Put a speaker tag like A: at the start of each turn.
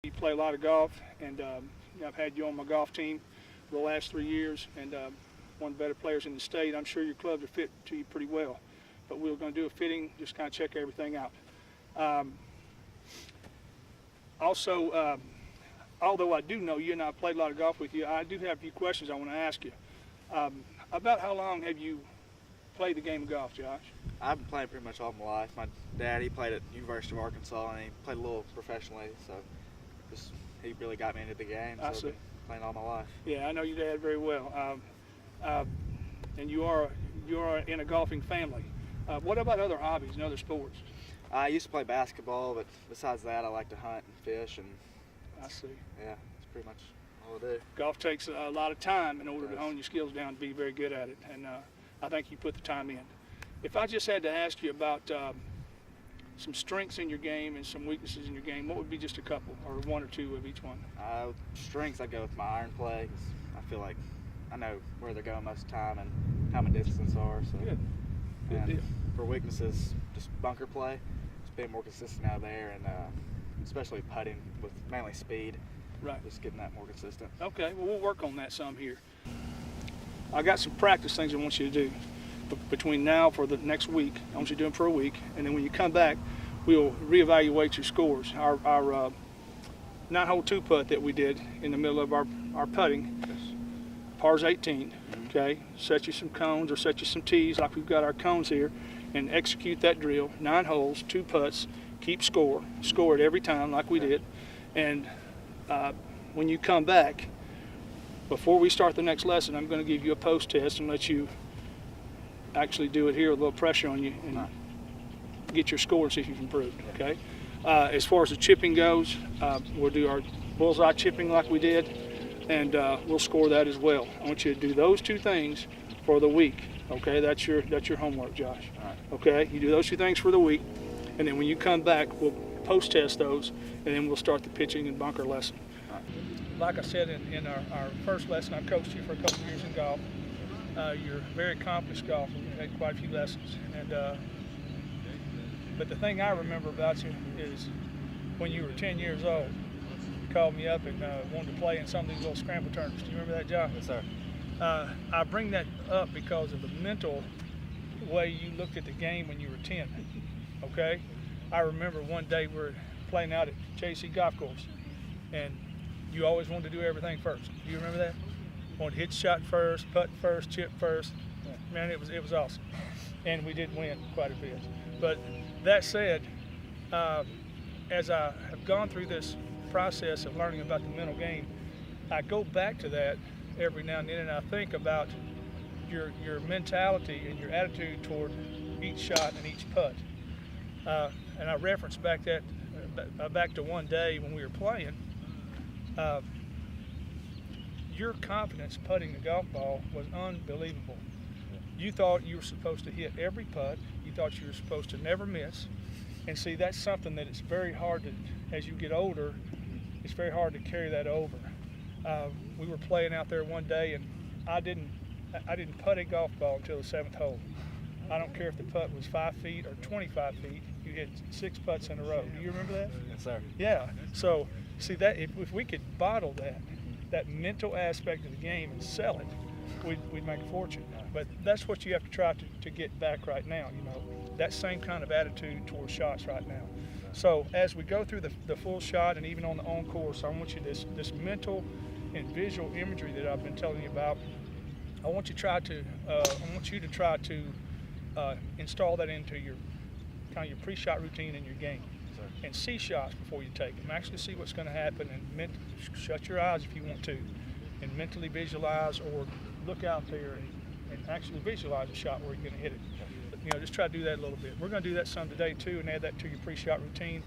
A: You play a lot of golf, and I've had you on my golf team for the last 3 years, and one of the better players in the state. I'm sure your clubs are fit to you pretty well, but we're going to do a fitting, just kind of check everything out. Um, also, although I do know you and I played a lot of golf with you, I do have a few questions I want to ask you. About how long have you played the game of golf, Josh?
B: I've been playing pretty much all my life. My dad, he played at University of Arkansas, and he played a little professionally, so he really got me into the game. So
A: I
B: I've
A: see.
B: been playing all my life.
A: Yeah, I know your dad very well, and you are in a golfing family. What about other hobbies and other sports?
B: I used to play basketball, but besides that, I like to hunt and fish, and
A: I see.
B: yeah, that's pretty much all I do.
A: Golf takes a lot of time in order
B: It
A: to
B: does.
A: hone your skills down to be very good at it, and I think you put the time in. If I just had to ask you about some strengths in your game and some weaknesses in your game, what would be just a couple, or one or two of each one?
B: Strengths, I'd go with my iron play, 'cause I feel like I know where they're going most of the time and how my distance are. So.
A: Good. Good
B: And
A: deal.
B: for weaknesses, just bunker play, just being more consistent out there, and especially putting with mainly speed.
A: Right.
B: Just getting that more consistent.
A: Okay, well, we'll work on that some here. I got some practice things I want you to do between now for the next week. I want you to do them for a week, and then when you come back, we'll reevaluate your scores. Our 9-hole 2-putt that we did in the middle of our putting, par's 18, okay? Set you some cones or set you some tees like we've got our cones here, and execute that drill. 9 holes, 2 putts, keep score it every time like we did. And when you come back, before we start the next lesson, I'm going to give you a post test and let you actually do it here with a little pressure on you and get your score and see if you've improved, okay? As far as the chipping goes, we'll do our bullseye chipping like we did, and we'll score that as well. I want you to do those 2 things for the week, okay? That's your homework, Josh.
B: All right.
A: Okay? You do those 2 things for the week, and then when you come back, we'll post test those, and then we'll start the pitching and bunker lesson. Like I said in our first lesson, I coached you for a couple of years in golf. You're a very accomplished golfer. We've had quite a few lessons, and but the thing I remember about you is when you were 10 years old, you called me up and wanted to play in some of these little scramble tournaments. Do you remember that, John?
B: Yes, sir.
A: I bring that up because of the mental way you looked at the game when you were 10, okay? I remember one day we were playing out at JC Golf Course, and you always wanted to do everything first. Do you remember that? Wanted to hit shot first, putt first, chip first. Man, it was awesome, and we did win quite a bit. But that said, as I have gone through this process of learning about the mental game, I go back to that every now and then, and I think about your mentality and your attitude toward each shot and each putt. And I reference back to one day when we were playing. Your confidence putting the golf ball was unbelievable. You thought you were supposed to hit every putt. You thought you were supposed to never miss. And see, that's something that it's very hard to, as you get older, it's very hard to carry that over. We were playing out there one day, and I didn't putt a golf ball until the 7th hole. I don't care if the putt was 5 feet or 25 feet. You hit 6 putts in a row. Do you remember that?
B: Yes, sir.
A: Yeah. So see that if we could bottle that mental aspect of the game and sell it, we'd make a fortune. But that's what you have to try to get back right now. You know, that same kind of attitude towards shots right now. So as we go through the full shot and even on the on course, I want you this mental and visual imagery that I've been telling you about. I want you to try to install that into your kind of your pre-shot routine in your game, and see shots before you take them. Actually see what's going to happen, and shut your eyes if you want to, and mentally visualize or look out there and actually visualize a shot where you're going to hit it. But, just try to do that a little bit. We're going to do that some today too, and add that to your pre-shot routine.